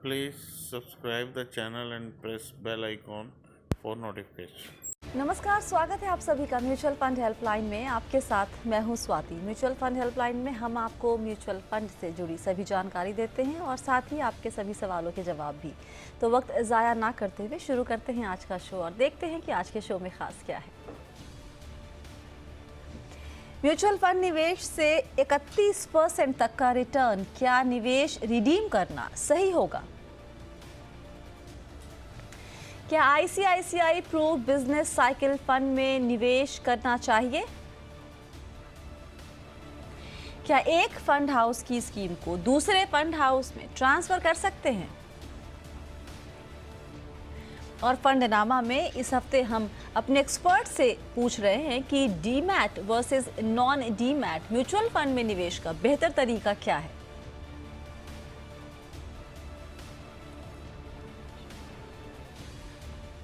Please subscribe the channel and press bell icon for notification. नमस्कार, स्वागत है आप सभी का म्यूचुअल फंड हेल्पलाइन में। आपके साथ मैं हूं स्वाति। म्यूचुअल फंड हेल्पलाइन में हम आपको म्यूचुअल फंड से जुड़ी सभी जानकारी देते हैं और साथ ही आपके सभी सवालों के जवाब भी। तो वक्त ज़ाया ना करते हुए शुरू करते हैं आज का शो और देखते हैं कि आज के शो में खास क्या है। म्यूचुअल फंड निवेश से 31% तक का रिटर्न, क्या निवेश रिडीम करना सही होगा? क्या ICICI Pru business cycle fund में निवेश करना चाहिए? क्या एक फंड हाउस की स्कीम को दूसरे फंड हाउस में ट्रांसफर कर सकते हैं? और फंडनामा में इस हफ्ते हम अपने एक्सपर्ट से पूछ रहे हैं कि demat versus non demat mutual fund में निवेश का बेहतर तरीका क्या है।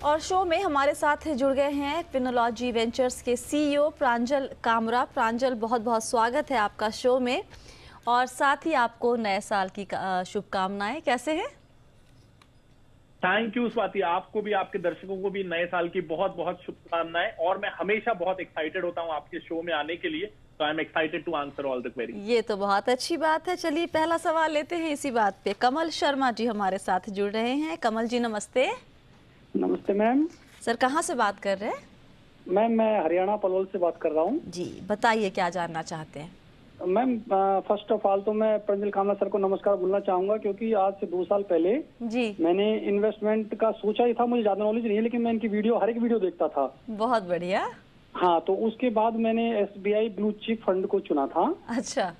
और शो में हमारे साथ जुड़ गए हैं फिनोलॉजी वेंचर्स के सीईओ प्रांजल कामरा। प्रांजल, बहुत बहुत स्वागत है आपका शो में और साथ ही आपको नए साल की शुभकामनाएं। कैसे हैं? थैंक यू स्वाति, आपको भी आपके दर्शकों को भी नए साल की बहुत बहुत शुभकामनाएं। और मैं हमेशा बहुत एक्साइटेड होता हूं आपके शो में आने के लिए, तो I am excited to answer all the queries. ये तो बहुत अच्छी बात है। चलिए पहला सवाल लेते हैं इसी बात पे। कमल शर्मा जी हमारे साथ जुड़ रहे हैं। कमल जी नमस्ते। नमस्ते मैम। सर कहाँ से बात कर रहे हैं? मैम मैं हरियाणा पलवल से बात कर रहा हूँ। जी बताइए, क्या जानना चाहते हैं? मैम फर्स्ट ऑफ ऑल तो मैं प्रांजल कामरा सर को नमस्कार बोलना चाहूंगा, क्योंकि आज से 2 साल पहले जी मैंने इन्वेस्टमेंट का सोचा ही था। मुझे ज्यादा नॉलेज नहीं है, लेकिन मैं इनकी हर एक वीडियो देखता था। बहुत बढ़िया। हाँ, तो उसके बाद मैंने SBI ब्लू चिप फंड को चुना था। अच्छा।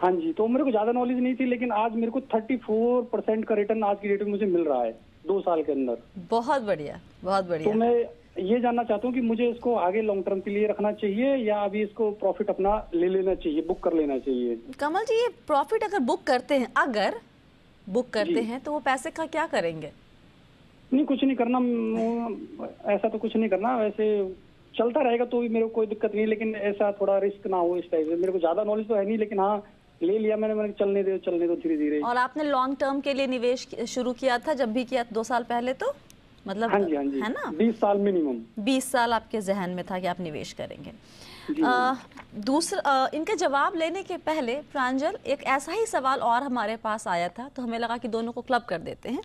हाँ जी, तो मेरे को ज्यादा नॉलेज नहीं थी, लेकिन आज मेरे को 34% का रिटर्न आज की डेट में मुझे मिल रहा है 2 साल के अंदर। बहुत बढ़िया, बहुत बढ़िया। तो मैं ये जानना चाहता हूँ कि मुझे इसको आगे लॉन्ग टर्म के लिए रखना चाहिए या अभी इसको प्रॉफिट अपना ले लेना चाहिए, बुक कर लेना चाहिए? कमल जी, ये प्रॉफिट अगर बुक करते हैं तो वो पैसे का क्या करेंगे? नहीं, कुछ नहीं करना, ऐसा तो कुछ नहीं करना। वैसे चलता रहेगा तो भी मेरे को कोई दिक्कत नहीं, लेकिन ऐसा थोड़ा रिस्क ना हो इस टाइप से। मेरे को ज्यादा नॉलेज तो है नहीं, लेकिन हाँ ले लिया मैंने चलने दो धीरे धीरे। और आपने लॉन्ग टर्म के लिए निवेश शुरू किया था जब भी किया 2 साल पहले, तो मतलब हाँ जी है ना, 20 साल मिनिमम। 20 साल आपके जहन में था कि आप निवेश करेंगे। दूसरा, इनके जवाब लेने के पहले प्रांजल, एक ऐसा ही सवाल और हमारे पास आया था, तो हमें लगा कि दोनों को क्लब कर देते हैं।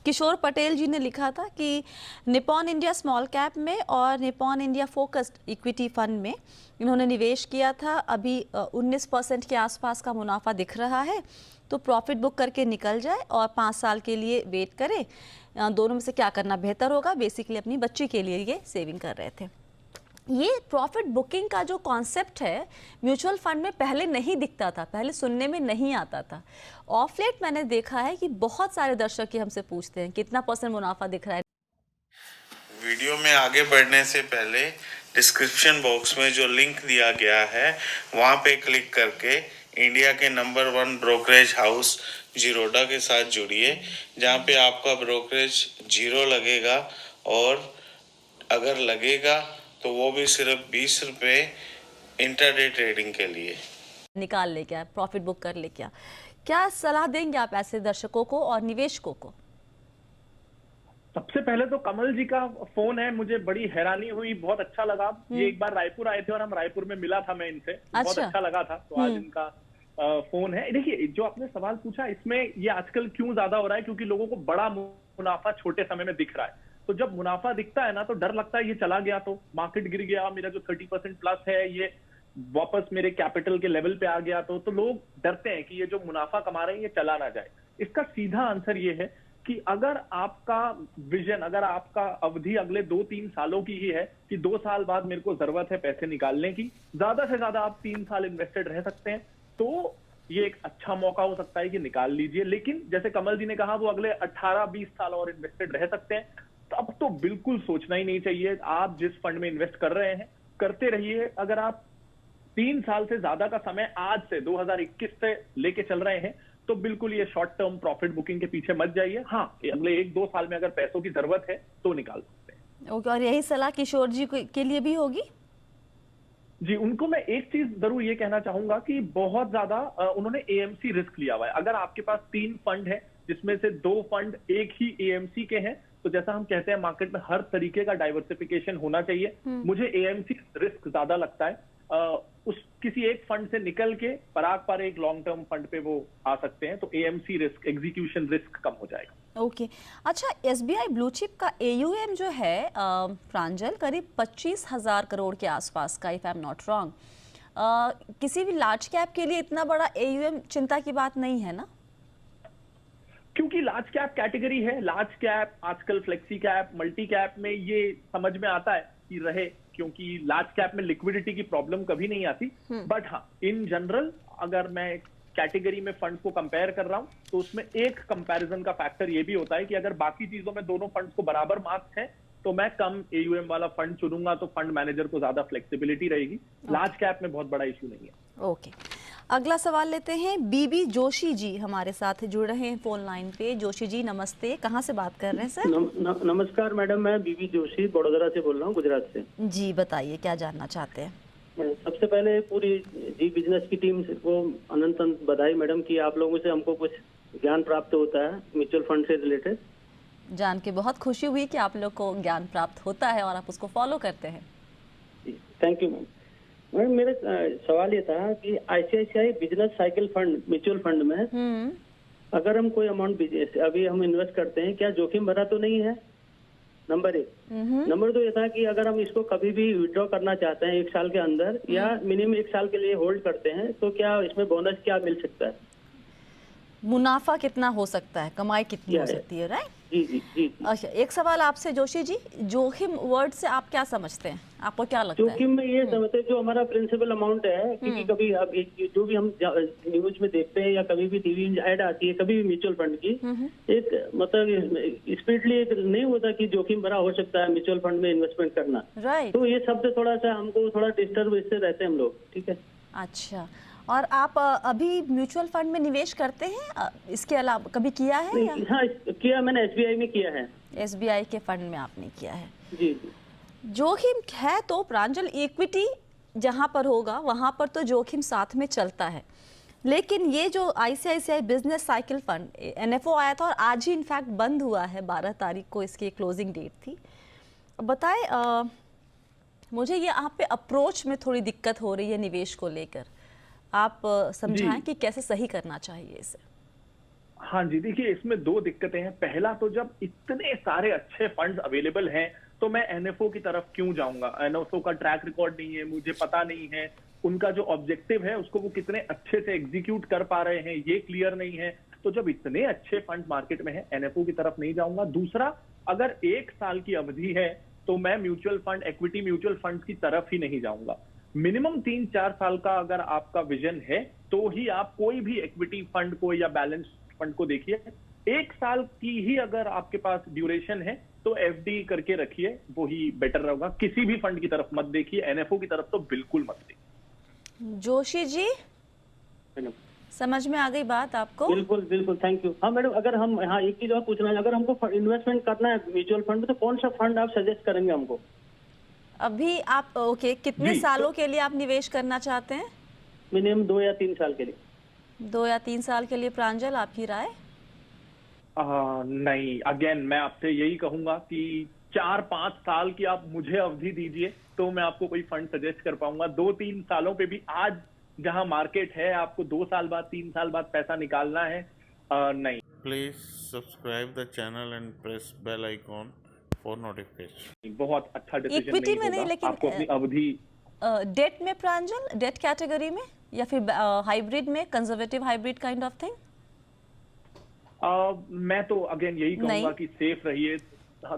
किशोर पटेल जी ने लिखा था कि निपॉन इंडिया स्मॉल कैप में और Nippon India focused equity fund में इन्होंने निवेश किया था। अभी 19% के आसपास का मुनाफा दिख रहा है, तो प्रॉफिट बुक करके निकल जाए और 5 साल के लिए वेट करें। दोनों में से क्या करना बेहतर होगा? बेसिकली अपनी बच्ची के लिए ये सेविंग कर रहे थे। ये प्रॉफिट बुकिंग का जो कॉन्सेप्ट है म्यूचुअल फंड में पहले नहीं दिखता था, पहले सुनने में नहीं आता था। ऑफ लेट मैंने देखा है कि बहुत सारे दर्शक हमसे पूछते हैं कितना % मुनाफा दिख रहा है। वीडियो में आगे बढ़ने से पहले डिस्क्रिप्शन बॉक्स में जो लिंक दिया गया है वहाँ पे क्लिक करके इंडिया के नंबर 1 ब्रोकरेज हाउस जीरोडा के साथ जुड़िए, जहाँ पे आपका ब्रोकरेज 0 लगेगा और अगर लगेगा तो वो भी सिर्फ 20 रुपये इंटरडे ट्रेडिंग के लिए। निकाल ले क्या, प्रॉफिट बुक कर ले क्या सलाह देंगे आप ऐसे दर्शकों को और निवेशकों को? सबसे पहले तो कमल जी का फोन है, मुझे बड़ी हैरानी हुई, बहुत अच्छा लगा। ये एक बार रायपुर आए थे और हम रायपुर में मिला था मैं इनसे, बहुत अच्छा लगा था। तो आज इनका फोन है। देखिए, जो आपने सवाल पूछा, इसमें ये आजकल क्यों ज्यादा हो रहा है, क्योंकि लोगों को बड़ा मुनाफा छोटे समय में दिख रहा है। तो जब मुनाफा दिखता है ना, तो डर लगता है ये चला गया तो, मार्केट गिर गया, मेरा जो 30% प्लस है ये वापस मेरे कैपिटल के लेवल पे आ गया तो लोग डरते हैं कि ये जो मुनाफा कमा रहे हैं ये चला ना जाए। इसका सीधा आंसर ये है कि अगर आपका विजन, अगर आपका अवधि अगले 2-3 सालों की ही है कि 2 साल बाद मेरे को जरूरत है पैसे निकालने की, ज्यादा से ज्यादा आप 3 साल इन्वेस्टेड रह सकते हैं, तो ये एक अच्छा मौका हो सकता है कि निकाल लीजिए। लेकिन जैसे कमल जी ने कहा, वो अगले 18-20 साल और इन्वेस्टेड रह सकते हैं, तब तो बिल्कुल सोचना ही नहीं चाहिए। आप जिस फंड में इन्वेस्ट कर रहे हैं करते रहिए। अगर आप 3 साल से ज्यादा का समय आज से 2021 से लेके चल रहे हैं, तो बिल्कुल ये शॉर्ट टर्म प्रॉफिट बुकिंग के पीछे मत जाइए। हाँ, अगले 1-2 साल में अगर पैसों की जरूरत है तो निकाल सकते हैं। ओके, और यही सलाह किशोर जी के लिए भी होगी? जी, उनको मैं एक चीज जरूर ये कहना चाहूंगा कि बहुत ज्यादा उन्होंने AMC रिस्क लिया हुआ है। अगर आपके पास 3 फंड है जिसमें से 2 फंड एक ही एएमसी के हैं। तो जैसा हम कहते हैं मार्केट में हर तरीके का डाइवर्सिफिकेशन होना चाहिए। मुझे एएमसी रिस्क ज्यादा लगता है। उस किसी एक फंड से निकल के पराग पर एक लॉन्ग टर्म फंड पे वो आ सकते हैं, तो एएमसी रिस्क, एग्जीक्यूशन रिस्क कम हो जाएगा। ओके अच्छा, एसबीआई ब्लू चिप का एयूएम जो है प्रांजल करीब 25,000 करोड़ के आसपास का, if I am not wrong. किसी भी लार्ज कैप के लिए इतना बड़ा एयूएम चिंता की बात नहीं है ना? क्योंकि लार्ज कैप कैटेगरी है, लार्ज कैप आजकल फ्लेक्सी कैप, मल्टी कैप में ये समझ में आता है कि रहे, क्योंकि लार्ज कैप में लिक्विडिटी की प्रॉब्लम कभी नहीं आती। बट हाँ, इन जनरल अगर मैं कैटेगरी में फंड को कंपेयर कर रहा हूं तो उसमें एक कंपैरिजन का फैक्टर ये भी होता है कि अगर बाकी चीजों में दोनों फंड्स को बराबर मार्क्स हैं तो मैं कम एयूएम वाला फंड चुनूंगा, तो फंड मैनेजर को ज्यादा फ्लेक्सिबिलिटी रहेगी। लार्ज कैप में बहुत बड़ा इशू नहीं है। ओके, अगला सवाल लेते हैं। बीबी जोशी जी हमारे साथ जुड़ रहे हैं फोन लाइन पे। जोशी जी नमस्ते, कहाँ से बात कर रहे हैं सर? नमस्कार मैडम, मैं बीबी जोशी बड़ोदरा से बोल रहा हूँ, गुजरात से। जी बताइए, क्या जानना चाहते हैं? सबसे पहले पूरी जी बिजनेस की टीम को अनंत बधाई मैडम कि आप लोगों से हमको कुछ ज्ञान प्राप्त होता है म्यूचुअल फंड से रिलेटेड। जान के बहुत खुशी हुई कि आप लोग को ज्ञान प्राप्त होता है और आप उसको फॉलो करते हैं। Thank you ma'am. मैम मेरा सवाल ये था कि ICICI business cycle fund mutual fund में अगर हम कोई अमाउंट अभी हम इन्वेस्ट करते हैं, क्या जोखिम भरा तो नहीं है? नंबर 1। नंबर 2 ये था कि अगर हम इसको कभी भी विड्रॉ करना चाहते हैं 1 साल के अंदर या मिनिमम 1 साल के लिए होल्ड करते हैं, तो क्या इसमें बोनस क्या मिल सकता है? मुनाफा कितना हो सकता है, कमाई कितनी हो सकती है, राइट? जी जी जी। अच्छा, एक सवाल आपसे जोशी जी, जोखिम वर्ड से आप क्या समझते हैं, आपको क्या लगता है? जोखिम में ये समझते हैं जो हमारा प्रिंसिपल अमाउंट है, क्योंकि कभी अब जो भी हम न्यूज में देखते हैं या कभी भी टीवी में ऐड आती है कभी भी म्यूचुअल फंड की, एक मतलब स्पीडली एक नहीं होता कि जोखिम भरा हो सकता है म्यूचुअल फंड में इन्वेस्टमेंट करना, राइट? तो ये शब्द थोड़ा सा हमको थोड़ा डिस्टर्ब इससे रहते हैं हम लोग। ठीक है, अच्छा, और आप अभी म्यूचुअल फंड में निवेश करते हैं? इसके अलावा कभी किया है या? हाँ किया, मैंने एसबीआई में किया है। एसबीआई के फंड में आपने किया है? जी। जोखिम है तो प्रांजल, इक्विटी जहां पर होगा वहां पर तो जोखिम साथ में चलता है, लेकिन ये जो ICICI business cycle fund NFO आया था और आज ही इनफैक्ट बंद हुआ है, 12 तारीख को इसकी क्लोजिंग डेट थी। बताएं, मुझे ये आप पे अप्रोच में थोड़ी दिक्कत हो रही है निवेश को लेकर, आप समझाएं कि कैसे सही करना चाहिए इसे। हाँ जी, देखिए इसमें 2 दिक्कतें हैं। पहला तो जब इतने सारे अच्छे फंड्स अवेलेबल हैं तो मैं एनएफओ की तरफ क्यों जाऊंगा? एनएफओ का ट्रैक रिकॉर्ड नहीं है, मुझे पता नहीं है उनका जो ऑब्जेक्टिव है उसको वो कितने अच्छे से एग्जीक्यूट कर पा रहे हैं, ये क्लियर नहीं है। तो जब इतने अच्छे फंड मार्केट में है, एनएफओ की तरफ नहीं जाऊंगा। दूसरा, अगर 1 साल की अवधि है तो मैं mutual fund, equity mutual fund की तरफ ही नहीं जाऊंगा। मिनिमम 3-4 साल का अगर आपका विजन है तो ही आप कोई भी इक्विटी फंड को या बैलेंस फंड को देखिए। 1 साल की ही अगर आपके पास ड्यूरेशन है तो एफडी करके रखिए, वो ही बेटर रहेगा। किसी भी फंड की तरफ मत देखिए, एनएफओ की तरफ तो बिल्कुल मत देखिए। जोशी जी समझ में आ गई बात आपको? बिल्कुल बिल्कुल, थैंक यू। हाँ मैडम, अगर हम हाँ एक चीज और पूछना है, अगर हमको इन्वेस्टमेंट करना है म्यूचुअल फंड में तो कौन सा फंड आप सजेस्ट करेंगे हमको? अभी आप कितने सालों के लिए आप निवेश करना चाहते हैं? मिनिमम 2 या 3 साल के लिए। 2 या 3 साल के लिए। प्रांजल, आपकी राय? नहीं, अगेन मैं आपसे यही कहूंगा कि 4-5 साल की आप मुझे अवधि दीजिए तो मैं आपको कोई फंड सजेस्ट कर पाऊंगा। 2-3 सालों पे भी आज जहां मार्केट है, आपको 2 साल बाद 3 साल बाद पैसा निकालना है, नहीं। Please subscribe the channel and press bell icon for notification. बहुत अच्छा डिसीजन इक्विटी में नहीं, होगा। लेकिन आपको अपनी अवधि डेट में प्रांजल, डेट कैटेगरी में या फिर हाइब्रिड में, conservative hybrid kind of thing? मैं तो अगेन यही कहूंगा कि सेफ रहिए।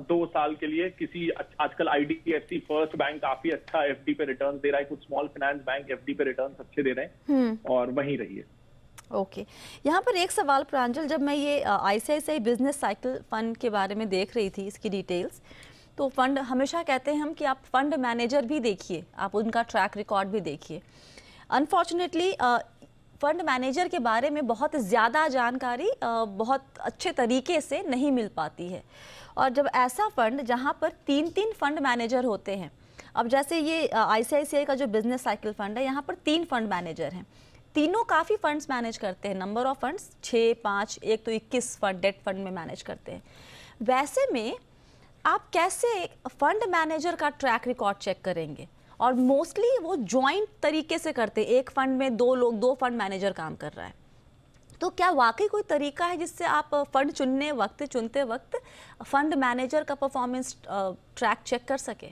2 साल के लिए किसी, आजकल आईडीएफसी फर्स्ट बैंक काफी अच्छा एफडी पे रिटर्न दे रहा है, कुछ स्मॉल फाइनेंस बैंक एफडी पे रिटर्न अच्छे दे रहे हैं, और वहीं रहिए। ओके, यहाँ पर एक सवाल प्रांजल, जब मैं ये आईसीआईसीआई बिजनेस साइकिल फंड के बारे में देख रही थी, इसकी डिटेल्स, तो फंड हमेशा कहते हैं हम कि आप फंड मैनेजर भी देखिए, आप उनका ट्रैक रिकॉर्ड भी देखिए। अनफॉर्चुनेटली फंड मैनेजर के बारे में बहुत ज़्यादा जानकारी बहुत अच्छे तरीके से नहीं मिल पाती है, और जब ऐसा फंड जहाँ पर 3-3 फंड मैनेजर होते हैं, अब जैसे ये आईसीआईसीआई का जो बिजनेस साइकिल फंड है, यहाँ पर 3 फंड मैनेजर हैं, तीनों काफ़ी फंड्स मैनेज करते हैं, नंबर ऑफ फंड्स 6, 5, एक तो 21 फंड डेट फंड में मैनेज करते हैं। वैसे में आप कैसे फंड मैनेजर का ट्रैक रिकॉर्ड चेक करेंगे? और मोस्टली वो जॉइंट तरीके से करते हैं, एक फंड में 2 लोग, 2 फंड मैनेजर काम कर रहा है। तो क्या वाकई कोई तरीका है जिससे आप फंड चुनते वक्त फंड मैनेजर का परफॉर्मेंस ट्रैक चेक कर सके?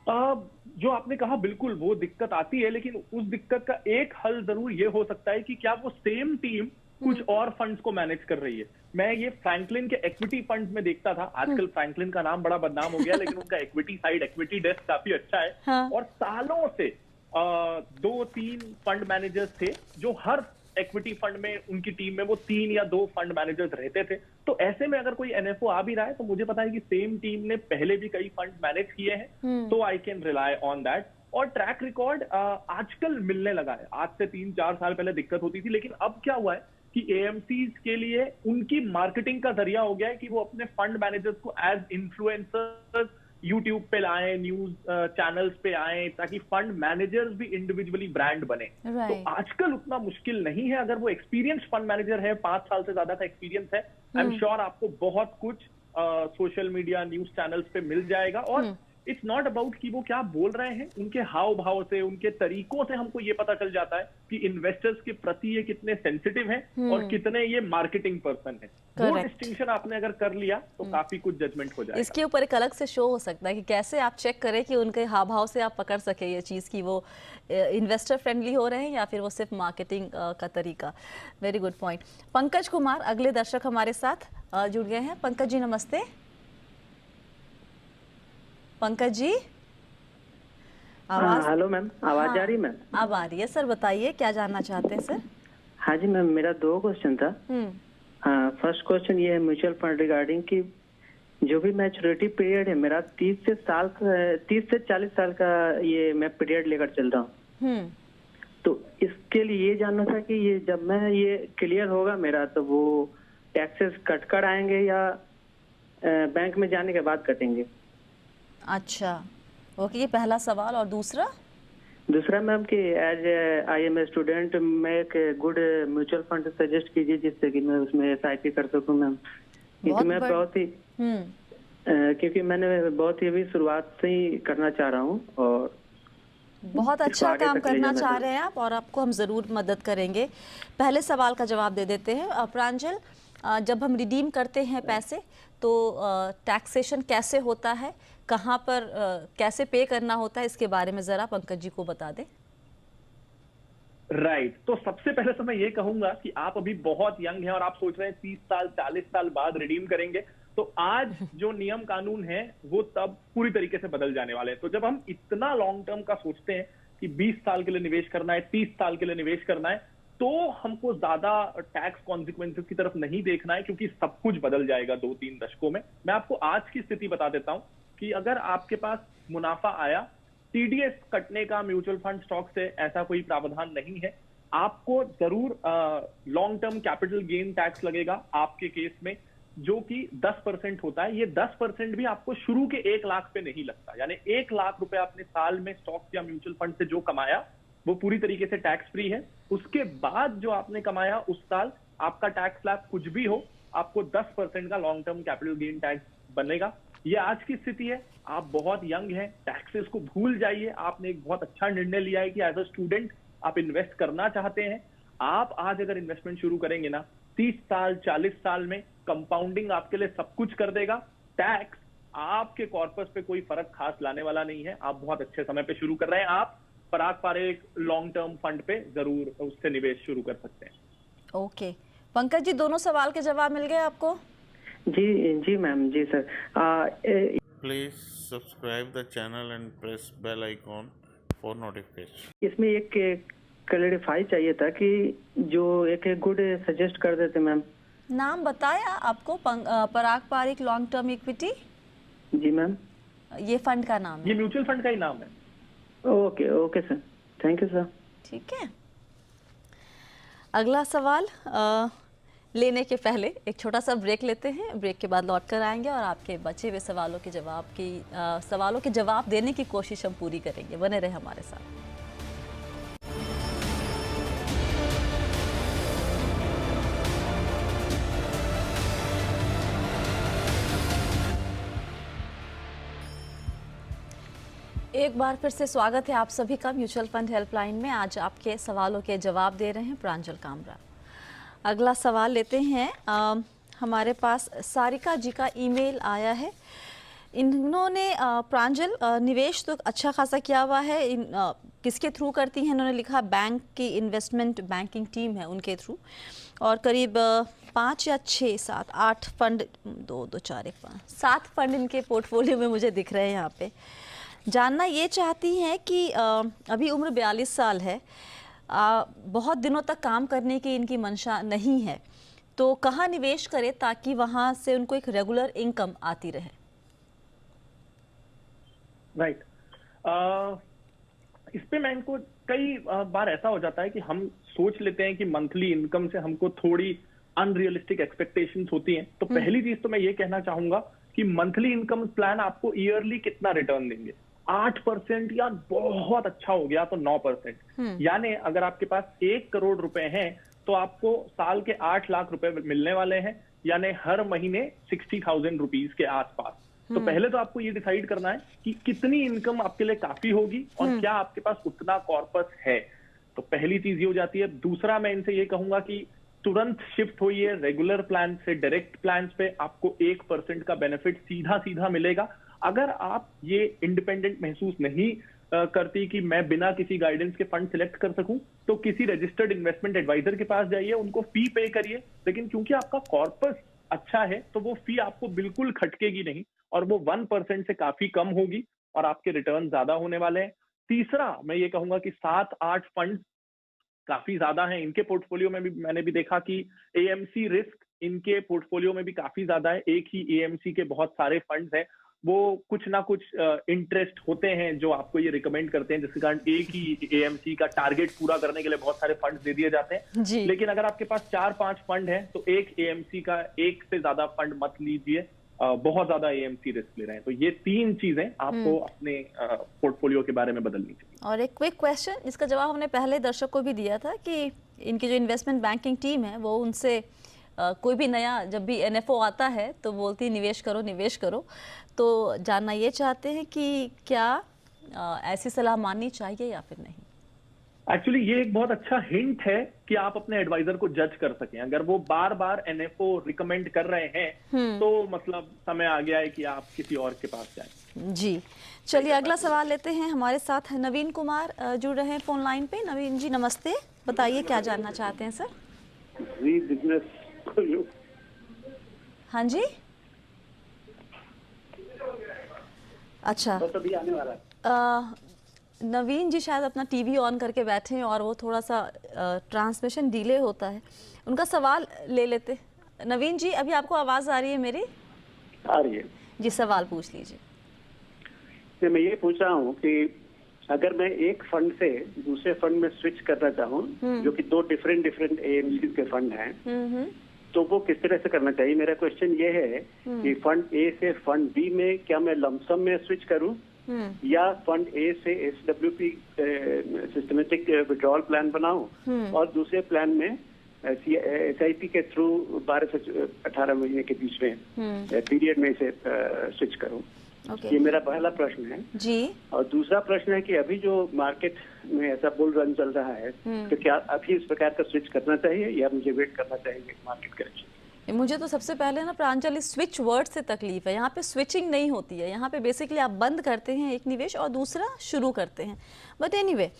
जो आपने कहा बिल्कुल वो दिक्कत आती है, लेकिन उस दिक्कत का एक हल जरूर ये हो सकता है कि क्या वो सेम टीम कुछ और फंड्स को मैनेज कर रही है। मैं ये फ्रैंकलिन के इक्विटी फंड में देखता था, आजकल फ्रैंकलिन का नाम बड़ा बदनाम हो गया, लेकिन उनका इक्विटी डेस्क काफी अच्छा है। हाँ। और सालों से 2-3 फंड मैनेजर्स थे जो हर इक्विटी फंड में उनकी टीम में वो 3 या 2 फंड मैनेजर्स रहते थे। तो ऐसे में अगर कोई एनएफओ आ भी रहा है तो मुझे पता है कि सेम टीम ने पहले भी कई फंड मैनेज किए हैं, तो I can rely on that. और ट्रैक रिकॉर्ड आजकल मिलने लगा है, आज से 3-4 साल पहले दिक्कत होती थी, लेकिन अब क्या हुआ है कि एएमसीज के लिए उनकी मार्केटिंग का जरिया हो गया है कि वो अपने फंड मैनेजर्स को एज इन्फ्लुएंसर्स यूट्यूब पे लाएं, न्यूज चैनल्स पे आए, ताकि फंड मैनेजर्स भी इंडिविजुअली ब्रांड बने। तो आजकल उतना मुश्किल नहीं है, अगर वो एक्सपीरियंस फंड मैनेजर है, 5 साल से ज्यादा का एक्सपीरियंस है, आई एम श्योर आपको बहुत कुछ सोशल मीडिया न्यूज चैनल्स पे मिल जाएगा। और इट्स नॉट अबाउट कि वो क्या बोल रहे हैं, उनके हाव भाव से, उनके तरीकों से हमको ये पता चल जाता है कि इन्वेस्टर्स के प्रति ये कितने सेंसिटिव हैं और कितने ये मार्केटिंग पर्सन है। वो डिस्टिंक्शन आपने अगर कर लिया तो काफी कुछ जजमेंट हो जाएगा। इसके ऊपर एक अलग से शो हो सकता है कि कैसे आप चेक करें कि उनके हाव भाव से आप पकड़ सके ये चीज़ कि वो इन्वेस्टर फ्रेंडली हो रहे हैं या फिर वो सिर्फ मार्केटिंग का तरीका। Very good point. Pankaj Kumar अगले दर्शक हमारे साथ जुड़ गए हैं। पंकज जी नमस्ते। पंकज जी आवाज। हेलो मैम, आवाज आ रही है मैम? अब आ रही है सर, बताइए क्या जानना चाहते हैं सर? हाँ जी मैम, मेरा 2 क्वेश्चन था। फर्स्ट क्वेश्चन ये है म्यूचुअल फंड रिगार्डिंग कि जो भी मैच्योरिटी पीरियड है मेरा 30 से 40 साल का ये मैं पीरियड लेकर चल रहा हूँ। तो इसके लिए ये जानना था कि ये जब मैं ये क्लियर होगा मेरा तो वो टैक्सेस कट कर आएंगे या बैंक में जाने के बाद कटेंगे? अच्छा ओके, ये पहला सवाल। और दूसरा मैम कि as I am a student मैं एक गुड म्यूचुअल फंड सजेस्ट कीजिए जिससे कि मैं उसमें SIP कर सकूं मैम, क्योंकि मैं बहुत ही क्योंकि मैंने बहुत ही अभी शुरुआत से ही करना चाह रहा हूँ और बहुत अच्छा काम करना चाह रहे हैं आप, और आपको हम ज़रूर मदद करेंगे। पहले सवाल का जवाब दे देते हैं। प्रांजल, जब हम रिडीम करते हैं पैसे तो टैक्सेशन कैसे होता है, कहाँ पर कैसे पे करना होता है, इसके बारे में ज़रा पंकज जी को बता दें। राइट तो सबसे पहले तो मैं ये कहूंगा कि आप अभी बहुत यंग हैं और आप सोच रहे हैं 30 साल 40 साल बाद रिडीम करेंगे, तो आज जो नियम कानून है वो तब पूरी तरीके से बदल जाने वाले हैं। तो जब हम इतना लॉन्ग टर्म का सोचते हैं कि 20 साल के लिए निवेश करना है, 30 साल के लिए निवेश करना है, तो हमको ज्यादा टैक्स कॉन्सिक्वेंसेस की तरफ नहीं देखना है, क्योंकि सब कुछ बदल जाएगा 2-3 दशकों में। मैं आपको आज की स्थिति बता देता हूं कि अगर आपके पास मुनाफा आया, TDS कटने का म्यूचुअल फंड स्टॉक से ऐसा कोई प्रावधान नहीं है। आपको जरूर long term capital gain tax लगेगा आपके केस में, जो कि 10% होता है। ये 10% भी आपको शुरू के 1 लाख पे नहीं लगता, यानी 1 लाख रुपए आपने साल में स्टॉक या म्यूचुअल फंड से जो कमाया वो पूरी तरीके से टैक्स फ्री है। उसके बाद जो आपने कमाया उस साल आपका टैक्स स्लैब कुछ भी हो, आपको 10% का long term capital gain tax बनेगा। ये आज की स्थिति है। आप बहुत यंग हैं, टैक्सेस को भूल जाइए। आपने एक बहुत अच्छा निर्णय लिया है कि एज अ स्टूडेंट आप इन्वेस्ट करना चाहते हैं। आप आज अगर इन्वेस्टमेंट शुरू करेंगे ना, 30 साल 40 साल में कंपाउंडिंग आपके लिए सब कुछ कर देगा। टैक्स आपके कॉर्पस पे कोई फर्क खास लाने वाला नहीं है। आप बहुत अच्छे समय पे शुरू कर रहे हैं। आप पराग पारेख लॉन्ग टर्म फंड पे जरूर उससे निवेश शुरू कर सकते हैं। ओके पंकज जी, दोनों सवाल के जवाब मिल गए आपको? जी मैम, जी sir. Please subscribe the channel and press bell icon for notification. इसमें एक क्लैरिफाई चाहिए था कि जो एक गुड सजेस्ट कर देते मैम। नाम बताया आपको? पराग पारेख लॉन्ग टर्म इक्विटी। जी मैम, ये फंड का नाम है? ये म्यूचुअल फंड का ही नाम है। Okay sir, thank you sir. ठीक है। अगला सवाल लेने के पहले एक छोटा सा ब्रेक लेते हैं। ब्रेक के बाद लौट कर आएंगे और आपके बचे हुए सवालों के जवाब देने की कोशिश हम पूरी करेंगे। बने रहे हमारे साथ। एक बार फिर से स्वागत है आप सभी का म्यूचुअल फंड हेल्पलाइन में। आज आपके सवालों के जवाब दे रहे हैं प्रांजल कामरा। अगला सवाल लेते हैं। हमारे पास सारिका जी का ईमेल आया है। इन्होंने प्रांजल निवेश तो अच्छा खासा किया हुआ है। किसके थ्रू करती हैं? इन्होंने लिखा बैंक की इन्वेस्टमेंट बैंकिंग टीम है उनके थ्रू, और करीब 5 या 6 7 8 फंड 2 2 4 1 5 7 फंड इनके पोर्टफोलियो में मुझे दिख रहे हैं यहाँ पे। जानना ये चाहती हैं कि अभी उम्र 42 साल है, बहुत दिनों तक काम करने की इनकी मंशा नहीं है, तो कहाँ निवेश करें ताकि वहाँ से उनको एक रेगुलर इनकम आती रहे? राइट। इस पे मैं इनको कई बार ऐसा हो जाता है कि हम सोच लेते हैं कि मंथली इनकम से हमको थोड़ी अनरियलिस्टिक एक्सपेक्टेशंस होती हैं। तो पहली चीज तो मैं ये कहना चाहूंगा कि मंथली इनकम प्लान आपको ईयरली कितना रिटर्न देंगे। 8% या बहुत अच्छा हो गया तो 9%। यानी अगर आपके पास 1 करोड़ रुपए हैं तो आपको साल के 8 लाख रुपए मिलने वाले हैं, यानी हर महीने 60,000 रुपीज के आसपास। तो पहले तो आपको ये डिसाइड करना है कि कितनी इनकम आपके लिए काफी होगी और क्या आपके पास उतना कॉर्पस है। तो पहली चीज ये हो जाती है। दूसरा, मैं इनसे ये कहूंगा कि तुरंत शिफ्ट होइए रेगुलर प्लान से डायरेक्ट प्लान पे। आपको 1% का बेनिफिट सीधा सीधा मिलेगा। अगर आप ये इंडिपेंडेंट महसूस नहीं करती कि मैं बिना किसी गाइडेंस के फंड सिलेक्ट कर सकूं, तो किसी रजिस्टर्ड इन्वेस्टमेंट एडवाइजर के पास जाइए, उनको फी पे करिए। लेकिन क्योंकि आपका कॉर्पस अच्छा है तो वो फी आपको बिल्कुल खटकेगी नहीं और वो 1% से काफी कम होगी और आपके रिटर्न ज्यादा होने वाले हैं। तीसरा, मैं ये कहूंगा कि 7-8 फंड काफी ज्यादा हैं इनके पोर्टफोलियो में भी। मैंने भी देखा कि एएमसी रिस्क इनके पोर्टफोलियो में भी काफी ज्यादा है। एक ही एएमसी के बहुत सारे फंड्स हैं, वो कुछ ना कुछ इंटरेस्ट होते हैं जो आपको ये रिकमेंड करते हैं, जिसके कारण एक ही एएमसी का टारगेट पूरा करने के लिए बहुत सारे फंड्स दे दिए जाते हैं जी। लेकिन अगर आपके पास 4-5 फंड हैं तो एक एएमसी का एक से ज्यादा फंड मत लीजिए। बहुत ज्यादा एएमसी रिस्क ले रहे हैं। तो ये 3 चीजें आपको अपने पोर्टफोलियो के बारे में बदलनी चाहिए। और एक क्विक क्वेश्चन, इसका जवाब हमने पहले दर्शक को भी दिया था कि इनकी जो इन्वेस्टमेंट बैंकिंग टीम है वो उनसे कोई भी नया जब भी एनएफओ आता है तो बोलती निवेश करो निवेश करो। तो जानना ये चाहते हैं कि क्या ऐसी सलाह माननी चाहिए या फिर नहीं? एक्चुअली ये एक बहुत अच्छा हिंट है कि आप अपने एडवाइजर को जज कर सकें। अगर वो बार बार एनएफओ रिकमेंड कर रहे हैं तो मतलब समय आ गया है कि आप किसी और के पास जाएं। जी, चलिए अगला सवाल लेते हैं। हमारे साथ नवीन कुमार जुड़ रहे हैं फोन लाइन पे। नवीन जी नमस्ते, बताइए क्या जानना चाहते हैं सर? जी बिजनेस। हाँ जी, अच्छा। बस अभी आने वाला है। नवीन जी शायद अपना टीवी ऑन करके बैठे हैं और वो थोड़ा सा ट्रांसमिशन डिले होता है। उनका सवाल ले लेते। नवीन जी अभी आपको आवाज़ आ रही है मेरी? आ रही है जी, सवाल पूछ लीजिए। मैं ये पूछ रहा हूँ कि अगर मैं एक फंड से दूसरे फंड में स्विच करना चाहूँ जो कि 2 डिफरेंट एएमसी के फंड हैं, तो वो किस तरह से करना चाहिए? मेरा क्वेश्चन ये है कि फंड ए से फंड बी में क्या मैं लमसम में स्विच करूं या फंड ए से एसडब्ल्यूपी सिस्टमेटिक विड्रॉल प्लान बनाऊं और दूसरे प्लान में एसआईपी के थ्रू 12 से 18 महीने के बीच में पीरियड में इसे स्विच करूं? ये मेरा पहला प्रश्न है जी। और दूसरा प्रश्न है कि अभी जो मार्केट में ऐसा बुल रन चल रहा है तो क्या अभी इस प्रकार का स्विच करना चाहिए या मुझे वेट करना चाहिए मार्केट करेक्शन? मुझे तो सबसे पहले ना प्रांजल इस स्विच वर्ड से तकलीफ है। यहाँ पे स्विचिंग नहीं होती है, यहाँ पे बेसिकली आप बंद करते हैं एक निवेश और दूसरा शुरू करते हैं। बट एनीवे,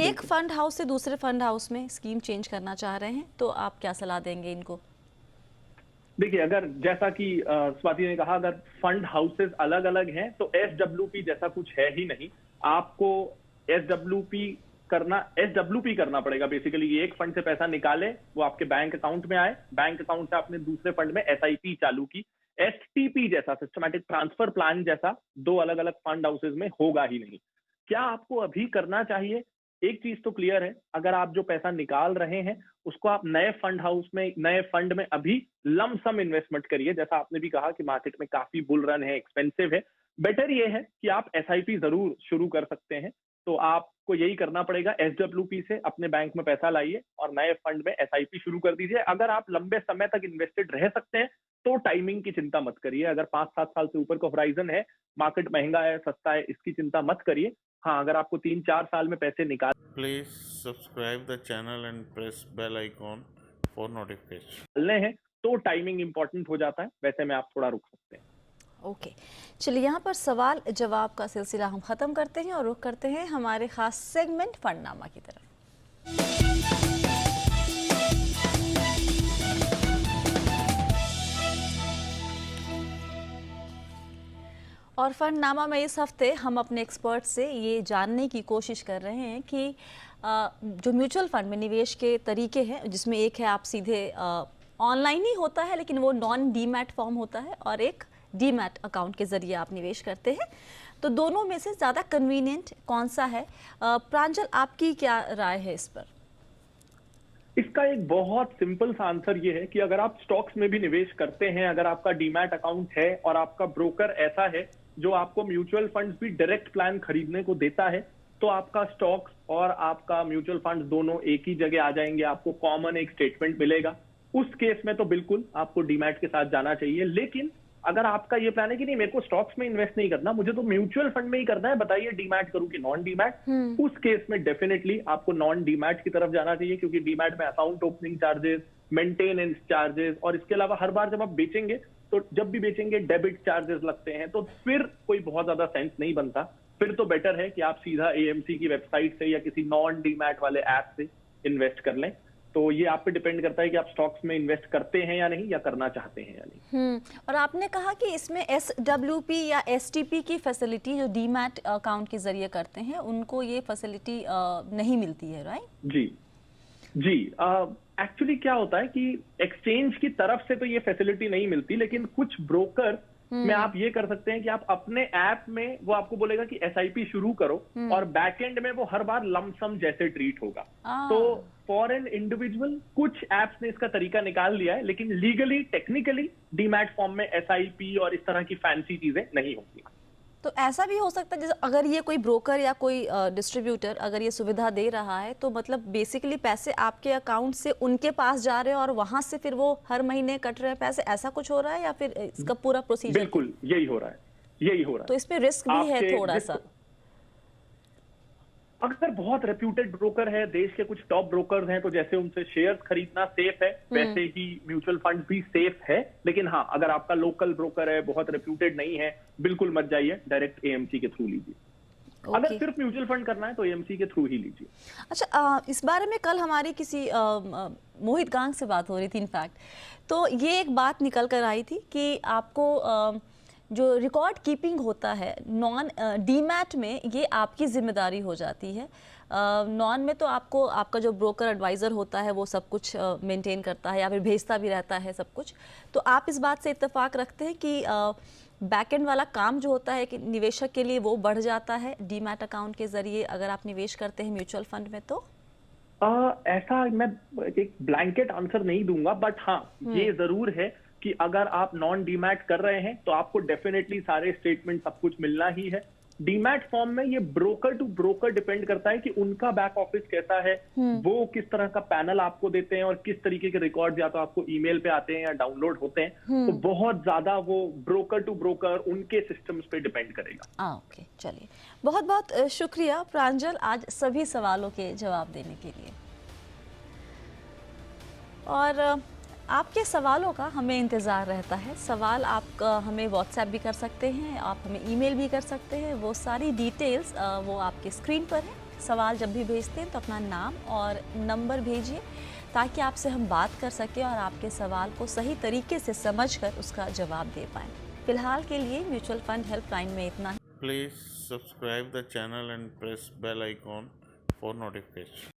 एक फंड हाउस से दूसरे फंड हाउस में स्कीम चेंज करना चाह रहे हैं तो आप क्या सलाह देंगे इनको? देखिए, अगर जैसा कि स्वाति ने कहा, अगर फंड हाउसेस अलग अलग हैं तो एसडब्ल्यूपी जैसा कुछ है ही नहीं। आपको एसडब्ल्यूपी करना पड़ेगा। बेसिकली एक फंड से पैसा निकाले, वो आपके बैंक अकाउंट में आए, बैंक अकाउंट से आपने दूसरे फंड में एसआईपी चालू की। एसटीपी जैसा सिस्टमैटिक ट्रांसफर प्लान जैसा 2 अलग अलग फंड हाउसेज में होगा ही नहीं। क्या आपको अभी करना चाहिए? एक चीज तो क्लियर है, अगर आप जो पैसा निकाल रहे हैं उसको आप नए फंड हाउस में, नए फंड में अभी लमसम इन्वेस्टमेंट करिए। जैसा आपने भी कहा कि मार्केट में काफी बुल रन है, एक्सपेंसिव है। बेटर ये है कि आप एसआईपी जरूर शुरू कर सकते हैं। तो आपको यही करना पड़ेगा, एसडब्ल्यूपी से अपने बैंक में पैसा लाइए और नए फंड में एसआईपी शुरू कर दीजिए। अगर आप लंबे समय तक इन्वेस्टेड रह सकते हैं तो टाइमिंग की चिंता मत करिए। अगर 5-7 साल से ऊपर का होराइजन है, मार्केट महंगा है, सस्ता है, इसकी चिंता मत करिए। हाँ, अगर आपको 3-4 साल में पैसे please subscribe the channel and press bell icon for notification निकालने हैं तो टाइमिंग इंपॉर्टेंट हो जाता है, वैसे में आप थोड़ा रुक सकते हैं। ओके, चलिए यहाँ पर सवाल जवाब का सिलसिला हम ख़त्म करते हैं और रुख करते हैं हमारे ख़ास सेगमेंट फंडनामा की तरफ। और फंडनामा में इस हफ्ते हम अपने एक्सपर्ट से ये जानने की कोशिश कर रहे हैं कि जो म्यूचुअल फंड में निवेश के तरीके हैं, जिसमें एक है आप सीधे ऑनलाइन ही होता है लेकिन वो नॉन डीमैट फॉर्म होता है, और एक डीमैट अकाउंट के ज़रिए आप निवेश करते हैं, तो दोनों में से ज़्यादा कन्वीनियंट कौन सा है? प्रांजल, आपकी क्या राय है इस पर? इसका एक बहुत सिंपल सा आंसर ये है कि अगर आप स्टॉक्स में भी निवेश करते हैं, अगर आपका डीमैट अकाउंट है और आपका ब्रोकर ऐसा है जो आपको म्यूचुअल फंड्स भी डायरेक्ट प्लान खरीदने को देता है, तो आपका स्टॉक्स और आपका म्यूचुअल फंड दोनों एक ही जगह आ जाएंगे, आपको कॉमन एक स्टेटमेंट मिलेगा। उस केस में तो बिल्कुल आपको डीमैट के साथ जाना चाहिए। लेकिन अगर आपका ये प्लान है कि नहीं, मेरे को स्टॉक्स में इन्वेस्ट नहीं करना, मुझे तो म्यूचुअल फंड में ही करना है, बताइए डीमैट करूं कि नॉन डीमैट, उस केस में डेफिनेटली आपको नॉन डीमैट की तरफ जाना चाहिए, क्योंकि डीमैट में account opening charges, maintenance charges, और इसके अलावा हर बार जब आप बेचेंगे तो जब भी बेचेंगे डेबिट चार्जेस लगते हैं, तो फिर कोई बहुत ज्यादा सेंस नहीं बनता। फिर तो बेटर है कि आप सीधा एएमसी की वेबसाइट से या किसी नॉन डीमैट वाले ऐप से इन्वेस्ट कर लें। तो ये आप पे डिपेंड करता है कि आप स्टॉक्स में इन्वेस्ट करते हैं या नहीं, या करना चाहते हैं या नहीं। और आपने कहा कि इसमें SWP या STP की फैसिलिटी जो डीमैट अकाउंट के जरिए करते हैं उनको ये फैसिलिटी नहीं मिलती है, राइट? जी एक्चुअली क्या होता है कि एक्सचेंज की तरफ से तो ये फैसिलिटी नहीं मिलती, लेकिन कुछ ब्रोकर में आप ये कर सकते हैं कि आप अपने ऐप में, वो आपको बोलेगा कि SIP शुरू करो, और बैकएंड में वो हर बार लमसम जैसे ट्रीट होगा। तो फॉर एन इंडिविजुअल कुछ एप्स ने इसका तरीका निकाल लिया है, लेकिन लीगली टेक्निकली डीमैट फॉर्म में SIP और इस तरह की फैंसी चीजें नहीं होती। तो ऐसा भी हो सकता है जैसे अगर ये कोई ब्रोकर या कोई डिस्ट्रीब्यूटर अगर ये सुविधा दे रहा है, तो मतलब बेसिकली पैसे आपके अकाउंट से उनके पास जा रहे हैं और वहां से फिर वो हर महीने कट रहे हैं पैसे, ऐसा कुछ हो रहा है, या फिर इसका पूरा प्रोसीजर? बिल्कुल यही हो रहा है। तो इसमें रिस्क भी है थोड़ा सा। अगर बहुत रेप्यूटेड ब्रोकर है, देश के कुछ टॉप ब्रोकर्स हैं, तो जैसे उनसे शेयर्स खरीदना सेफ है, वैसे ही म्यूचुअल फंड भी सेफ है। लेकिन हाँ, अगर आपका लोकल ब्रोकर है, बहुत रेप्यूटेड नहीं है, बिल्कुल मत जाइए, डायरेक्ट AMC के थ्रू लीजिए। अगर सिर्फ म्यूचुअल फंड करना है तो AMC के थ्रू ही लीजिए। अच्छा, इस बारे में कल हमारी किसी मोहित गांग से बात हो रही थी इनफैक्ट, तो ये एक बात निकल कर आई थी कि आपको जो रिकॉर्ड कीपिंग होता है नॉन डीमैट में, ये आपकी जिम्मेदारी हो जाती है। नॉन में तो आपको आपका जो ब्रोकर एडवाइज़र होता है वो सब कुछ मेंटेन करता है या फिर भेजता भी रहता है सब कुछ। तो आप इस बात से इत्तेफाक रखते हैं कि बैकएंड वाला काम जो होता है कि निवेशक के लिए वो बढ़ जाता है डीमैट अकाउंट के ज़रिए अगर आप निवेश करते हैं म्यूचुअल फंड में? तो ऐसा मैं एक ब्लैंकेट आंसर नहीं दूंगा, बट हाँ ये जरूर है कि अगर आप नॉन डीमैट कर रहे हैं तो आपको डेफिनेटली सारे स्टेटमेंट सब कुछ मिलना ही है। डीमैट फॉर्म में ये ब्रोकर टू ब्रोकर डिपेंड करता है कि उनका बैक ऑफिस कैसा है, वो किस तरह का पैनल आपको देते हैं और किस तरीके के रिकॉर्ड या तो आपको ईमेल पे आते हैं या डाउनलोड होते हैं। तो बहुत ज्यादा वो ब्रोकर टू ब्रोकर उनके सिस्टम्स पे डिपेंड करेगा। ओके, चलिए, बहुत बहुत शुक्रिया प्रांजल आज सभी सवालों के जवाब देने के लिए। और आपके सवालों का हमें इंतज़ार रहता है। सवाल आप हमें व्हाट्सएप भी कर सकते हैं, आप हमें ईमेल भी कर सकते हैं, वो सारी डिटेल्स वो आपके स्क्रीन पर है। सवाल जब भी भेजते हैं तो अपना नाम और नंबर भेजिए ताकि आपसे हम बात कर सकें और आपके सवाल को सही तरीके से समझकर उसका जवाब दे पाएँ। फिलहाल के लिए म्यूचुअल फंड हेल्पलाइन में इतना ही। Please subscribe the channel and press bell icon for notification.